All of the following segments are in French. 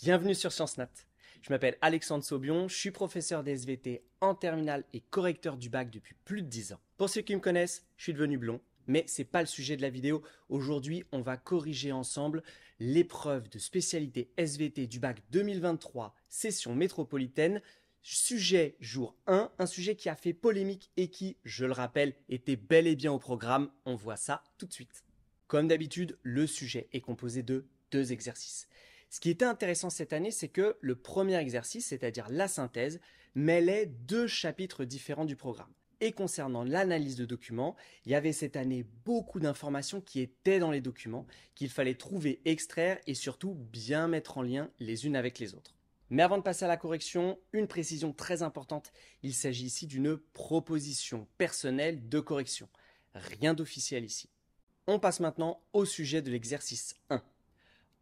Bienvenue sur Sciences Nat. Je m'appelle Alexandre Saubion, je suis professeur d'SVT en terminale et correcteur du bac depuis plus de 10 ans. Pour ceux qui me connaissent, je suis devenu blond, mais c'est pas le sujet de la vidéo. Aujourd'hui, on va corriger ensemble l'épreuve de spécialité SVT du bac 2023, session métropolitaine. Sujet jour 1, un sujet qui a fait polémique et qui, je le rappelle, était bel et bien au programme. On voit ça tout de suite. Comme d'habitude, le sujet est composé de 2 exercices. Ce qui était intéressant cette année, c'est que le premier exercice, c'est-à-dire la synthèse, mêlait 2 chapitres différents du programme. Et concernant l'analyse de documents, il y avait cette année beaucoup d'informations qui étaient dans les documents, qu'il fallait trouver, extraire et surtout bien mettre en lien les unes avec les autres. Mais avant de passer à la correction, une précision très importante, il s'agit ici d'une proposition personnelle de correction. Rien d'officiel ici. On passe maintenant au sujet de l'exercice 1.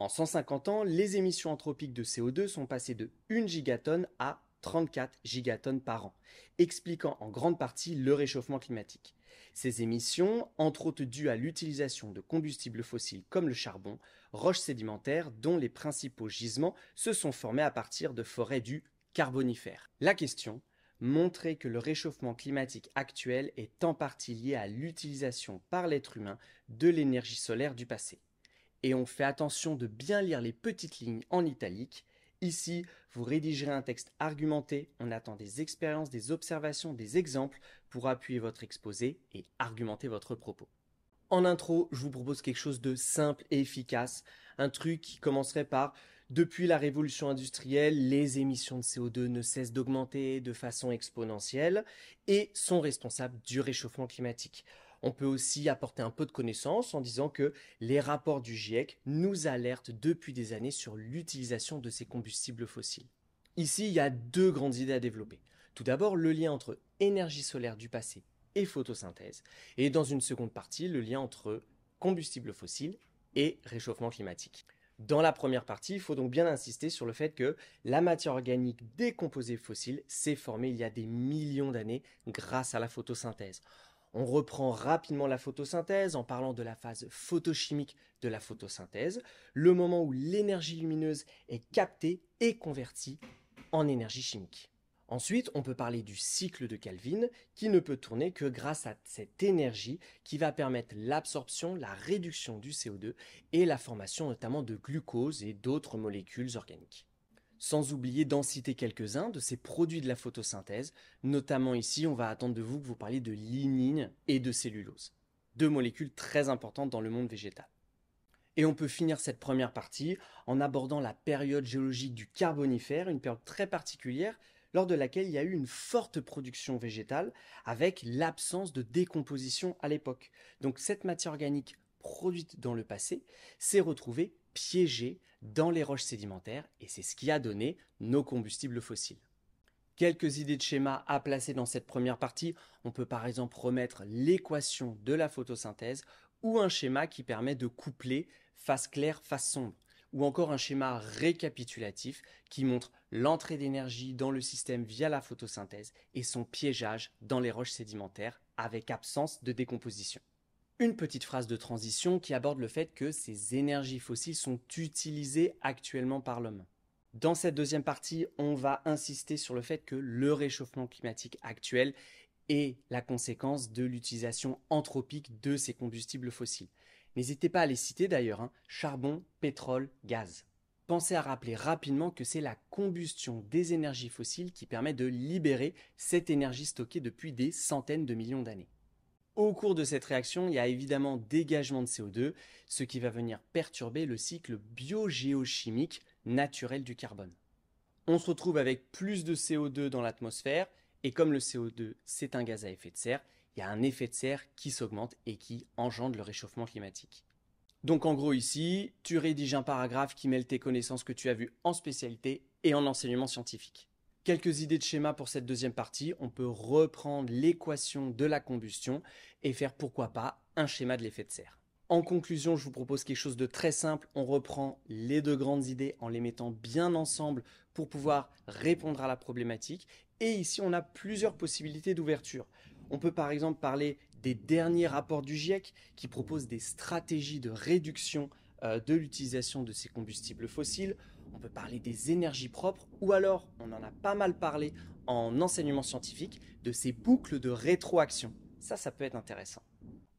En 150 ans, les émissions anthropiques de CO2 sont passées de 1 gigatonne à 34 gigatonnes par an, expliquant en grande partie le réchauffement climatique. Ces émissions, entre autres dues à l'utilisation de combustibles fossiles comme le charbon, roches sédimentaires dont les principaux gisements se sont formés à partir de forêts du Carbonifère. La question, montrer que le réchauffement climatique actuel est en partie lié à l'utilisation par l'être humain de l'énergie solaire du passé. Et on fait attention de bien lire les petites lignes en italique. Ici, vous rédigerez un texte argumenté, on attend des expériences, des observations, des exemples pour appuyer votre exposé et argumenter votre propos. En intro, je vous propose quelque chose de simple et efficace, un truc qui commencerait par « Depuis la révolution industrielle, les émissions de CO2 ne cessent d'augmenter de façon exponentielle et sont responsables du réchauffement climatique ». On peut aussi apporter un peu de connaissances en disant que les rapports du GIEC nous alertent depuis des années sur l'utilisation de ces combustibles fossiles. Ici, il y a 2 grandes idées à développer. Tout d'abord, le lien entre énergie solaire du passé et photosynthèse. Et dans une seconde partie, le lien entre combustibles fossiles et réchauffement climatique. Dans la première partie, il faut donc bien insister sur le fait que la matière organique des composés fossiles s'est formée il y a des millions d'années grâce à la photosynthèse. On reprend rapidement la photosynthèse en parlant de la phase photochimique de la photosynthèse, le moment où l'énergie lumineuse est captée et convertie en énergie chimique. Ensuite, on peut parler du cycle de Calvin qui ne peut tourner que grâce à cette énergie qui va permettre l'absorption, la réduction du CO2 et la formation notamment de glucose et d'autres molécules organiques. Sans oublier d'en citer quelques-uns de ces produits de la photosynthèse, notamment ici on va attendre de vous que vous parliez de lignine et de cellulose, 2 molécules très importantes dans le monde végétal. Et on peut finir cette première partie en abordant la période géologique du Carbonifère, une période très particulière lors de laquelle il y a eu une forte production végétale avec l'absence de décomposition à l'époque. Donc cette matière organique produite dans le passé s'est retrouvée piégée dans les roches sédimentaires et c'est ce qui a donné nos combustibles fossiles. Quelques idées de schéma à placer dans cette première partie. On peut par exemple remettre l'équation de la photosynthèse ou un schéma qui permet de coupler face claire, face sombre. Ou encore un schéma récapitulatif qui montre l'entrée d'énergie dans le système via la photosynthèse et son piégeage dans les roches sédimentaires avec absence de décomposition. Une petite phrase de transition qui aborde le fait que ces énergies fossiles sont utilisées actuellement par l'homme. Dans cette deuxième partie, on va insister sur le fait que le réchauffement climatique actuel est la conséquence de l'utilisation anthropique de ces combustibles fossiles. N'hésitez pas à les citer d'ailleurs, charbon, pétrole, gaz. Pensez à rappeler rapidement que c'est la combustion des énergies fossiles qui permet de libérer cette énergie stockée depuis des centaines de millions d'années. Au cours de cette réaction, il y a évidemment dégagement de CO2, ce qui va venir perturber le cycle biogéochimique naturel du carbone. On se retrouve avec plus de CO2 dans l'atmosphère, et comme le CO2 c'est un gaz à effet de serre, il y a un effet de serre qui s'augmente et qui engendre le réchauffement climatique. Donc en gros ici, tu rédiges un paragraphe qui mêle tes connaissances que tu as vues en spécialité et en enseignement scientifique. Quelques idées de schéma pour cette deuxième partie. On peut reprendre l'équation de la combustion et faire pourquoi pas un schéma de l'effet de serre. En conclusion, je vous propose quelque chose de très simple. On reprend les 2 grandes idées en les mettant bien ensemble pour pouvoir répondre à la problématique. Et ici, on a plusieurs possibilités d'ouverture. On peut par exemple parler des derniers rapports du GIEC qui proposent des stratégies de réduction de l'utilisation de ces combustibles fossiles. on peut parler des énergies propres, ou alors, on en a pas mal parlé en enseignement scientifique, de ces boucles de rétroaction. Ça peut être intéressant.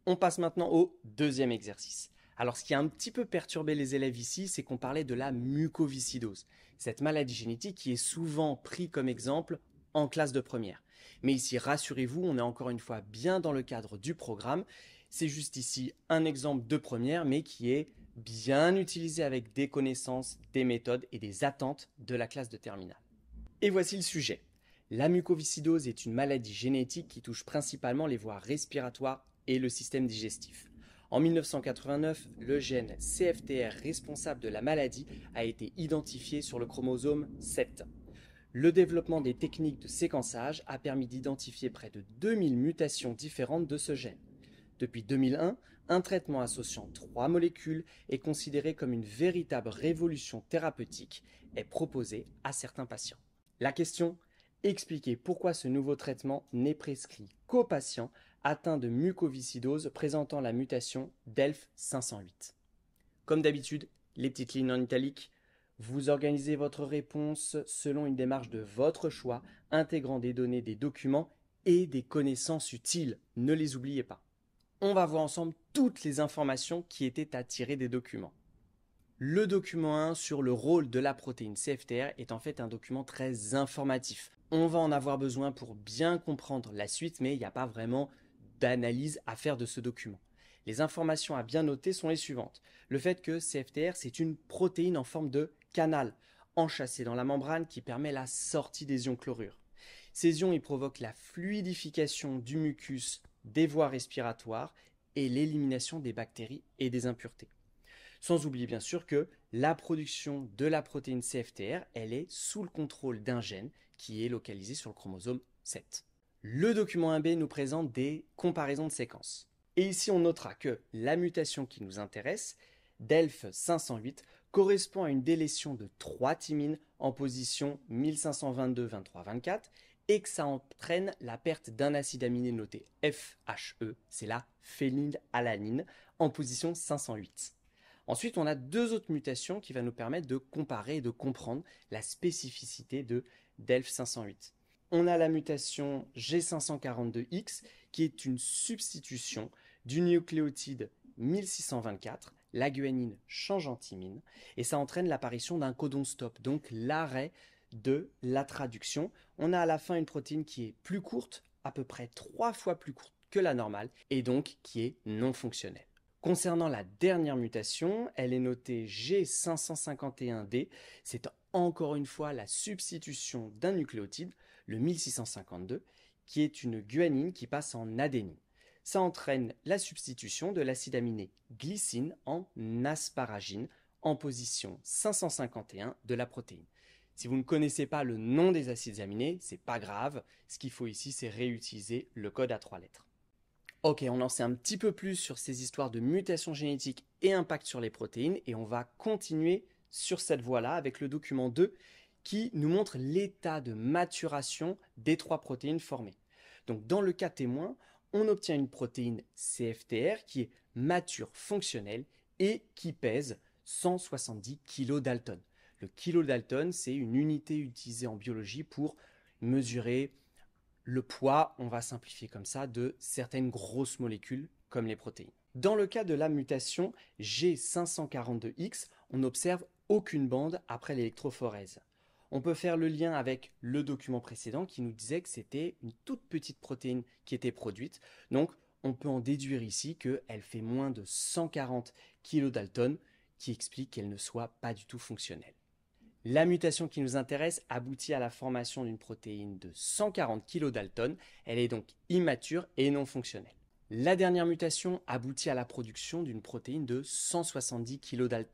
On passe maintenant au deuxième exercice. Alors ce qui a un petit peu perturbé les élèves ici, c'est qu'on parlait de la mucoviscidose, cette maladie génétique qui est souvent prise comme exemple en classe de première. Mais ici, rassurez-vous, on est encore une fois bien dans le cadre du programme. C'est juste ici un exemple de première, mais qui est bien utilisé avec des connaissances, des méthodes et des attentes de la classe de terminale. Et voici le sujet. La mucoviscidose est une maladie génétique qui touche principalement les voies respiratoires et le système digestif. En 1989, le gène CFTR responsable de la maladie a été identifié sur le chromosome 7. Le développement des techniques de séquençage a permis d'identifier près de 2000 mutations différentes de ce gène. Depuis 2001, un traitement associant 3 molécules est considéré comme une véritable révolution thérapeutique et proposé à certains patients. La question, expliquer pourquoi ce nouveau traitement n'est prescrit qu'aux patients atteints de mucoviscidose présentant la mutation DELF 508. Comme d'habitude, les petites lignes en italique, vous organisez votre réponse selon une démarche de votre choix, intégrant des données, des documents et des connaissances utiles. Ne les oubliez pas. On va voir ensemble toutes les informations qui étaient à tirer des documents. Le document 1 sur le rôle de la protéine CFTR est en fait un document très informatif. On va en avoir besoin pour bien comprendre la suite, mais il n'y a pas vraiment d'analyse à faire de ce document. Les informations à bien noter sont les suivantes. Le fait que CFTR, c'est une protéine en forme de canal, enchâssée dans la membrane qui permet la sortie des ions chlorure. Ces ions, ils provoquent la fluidification du mucus des voies respiratoires et l'élimination des bactéries et des impuretés. Sans oublier bien sûr que la production de la protéine CFTR, elle est sous le contrôle d'un gène qui est localisé sur le chromosome 7. Le document 1B nous présente des comparaisons de séquences. Et ici, on notera que la mutation qui nous intéresse, DELF 508, correspond à une délétion de 3 thymines en position 1522, 23, 24 et que ça entraîne la perte d'un acide aminé noté FHE, c'est la phénylalanine, en position 508. Ensuite, on a deux autres mutations qui vont nous permettre de comparer et de comprendre la spécificité de DELF 508. On a la mutation G542X qui est une substitution du nucléotide 1624, la guanine change en thymine, et ça entraîne l'apparition d'un codon stop, donc l'arrêt de la traduction. On a à la fin une protéine qui est plus courte, à peu près 3 fois plus courte que la normale, et donc qui est non fonctionnelle. Concernant la dernière mutation, elle est notée G551D. C'est encore une fois la substitution d'un nucléotide, le 1652, qui est une guanine qui passe en adénine. Ça entraîne la substitution de l'acide aminé glycine en asparagine en position 551 de la protéine. Si vous ne connaissez pas le nom des acides aminés, c'est pas grave. Ce qu'il faut ici, c'est réutiliser le code à 3 lettres. Ok, on en sait un petit peu plus sur ces histoires de mutations génétiques et impact sur les protéines et on va continuer sur cette voie-là avec le document 2 qui nous montre l'état de maturation des 3 protéines formées. Donc dans le cas témoin, on obtient une protéine CFTR qui est mature fonctionnelle et qui pèse 170 kg Dalton. Le kilo Dalton, c'est une unité utilisée en biologie pour mesurer le poids, on va simplifier comme ça, de certaines grosses molécules comme les protéines. Dans le cas de la mutation G542X, on n'observe aucune bande après l'électrophorèse. On peut faire le lien avec le document précédent qui nous disait que c'était une toute petite protéine qui était produite. Donc, on peut en déduire ici qu'elle fait moins de 140 kDa, qui explique qu'elle ne soit pas du tout fonctionnelle. La mutation qui nous intéresse aboutit à la formation d'une protéine de 140 kDa. Elle est donc immature et non fonctionnelle. La dernière mutation aboutit à la production d'une protéine de 170 kDa.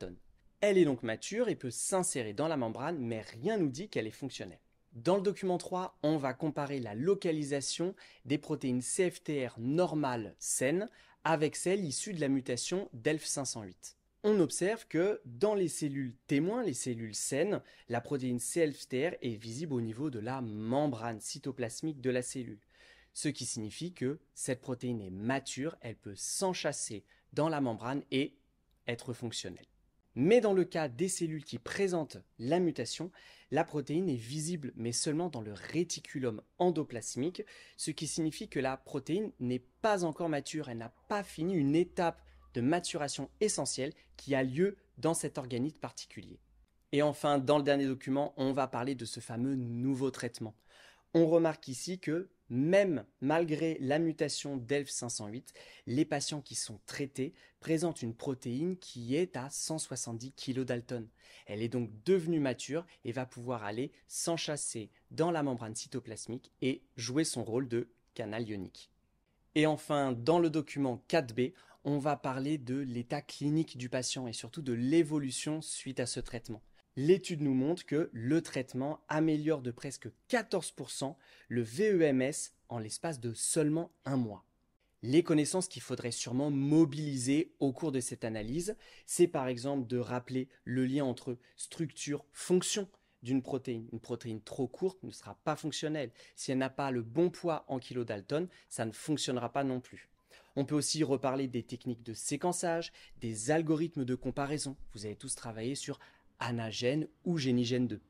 Elle est donc mature et peut s'insérer dans la membrane, mais rien ne nous dit qu'elle est fonctionnelle. Dans le document 3, on va comparer la localisation des protéines CFTR normales saines avec celles issues de la mutation DELF 508. On observe que dans les cellules témoins, les cellules saines, la protéine CFTR est visible au niveau de la membrane cytoplasmique de la cellule. Ce qui signifie que cette protéine est mature, elle peut s'enchâsser dans la membrane et être fonctionnelle. Mais dans le cas des cellules qui présentent la mutation, la protéine est visible mais seulement dans le réticulum endoplasmique, ce qui signifie que la protéine n'est pas encore mature, elle n'a pas fini une étape de maturation essentielle qui a lieu dans cet organite particulier. Et enfin, dans le dernier document, on va parler de ce fameux nouveau traitement. On remarque ici que même malgré la mutation d'ELF 508, les patients qui sont traités présentent une protéine qui est à 170 kilodalton. Elle est donc devenue mature et va pouvoir aller s'enchâsser dans la membrane cytoplasmique et jouer son rôle de canal ionique. Et enfin, dans le document 4B, on va parler de l'état clinique du patient et surtout de l'évolution suite à ce traitement. L'étude nous montre que le traitement améliore de presque 14% le VEMS en l'espace de seulement un mois. Les connaissances qu'il faudrait sûrement mobiliser au cours de cette analyse, c'est par exemple de rappeler le lien entre structure-fonction d'une protéine. Une protéine trop courte ne sera pas fonctionnelle. Si elle n'a pas le bon poids en kilodalton, ça ne fonctionnera pas non plus. On peut aussi reparler des techniques de séquençage, des algorithmes de comparaison. Vous avez tous travaillé sur Anagène ou Génigène 2.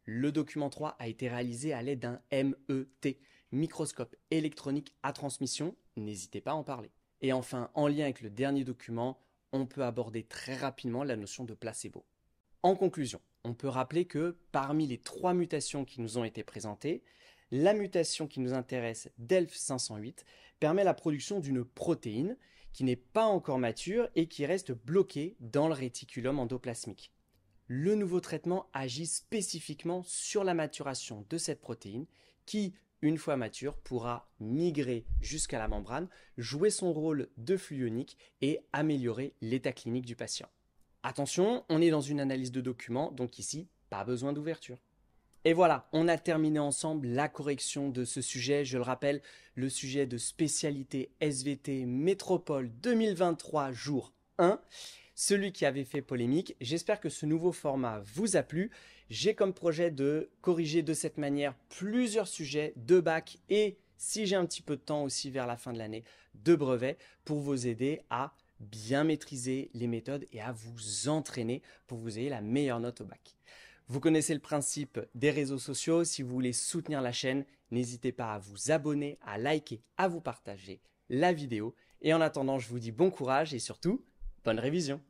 Le document 3 a été réalisé à l'aide d'un MET, microscope électronique à transmission, n'hésitez pas à en parler. Et enfin, en lien avec le dernier document, on peut aborder très rapidement la notion de placebo. En conclusion, on peut rappeler que parmi les 3 mutations qui nous ont été présentées, la mutation qui nous intéresse d'ELF 508 permet la production d'une protéine qui n'est pas encore mature et qui reste bloquée dans le réticulum endoplasmique. Le nouveau traitement agit spécifiquement sur la maturation de cette protéine qui, une fois mature, pourra migrer jusqu'à la membrane, jouer son rôle de flux ionique et améliorer l'état clinique du patient. Attention, on est dans une analyse de documents, donc ici, pas besoin d'ouverture. Et voilà, on a terminé ensemble la correction de ce sujet. Je le rappelle, le sujet de spécialité SVT Métropole 2023, jour 1. Celui qui avait fait polémique. J'espère que ce nouveau format vous a plu. J'ai comme projet de corriger de cette manière plusieurs sujets de bac et, si j'ai un petit peu de temps aussi vers la fin de l'année, de brevet pour vous aider à bien maîtriser les méthodes et à vous entraîner pour que vous ayez la meilleure note au bac. Vous connaissez le principe des réseaux sociaux. Si vous voulez soutenir la chaîne, n'hésitez pas à vous abonner, à liker, à vous partager la vidéo. Et en attendant, je vous dis bon courage et surtout, bonne révision.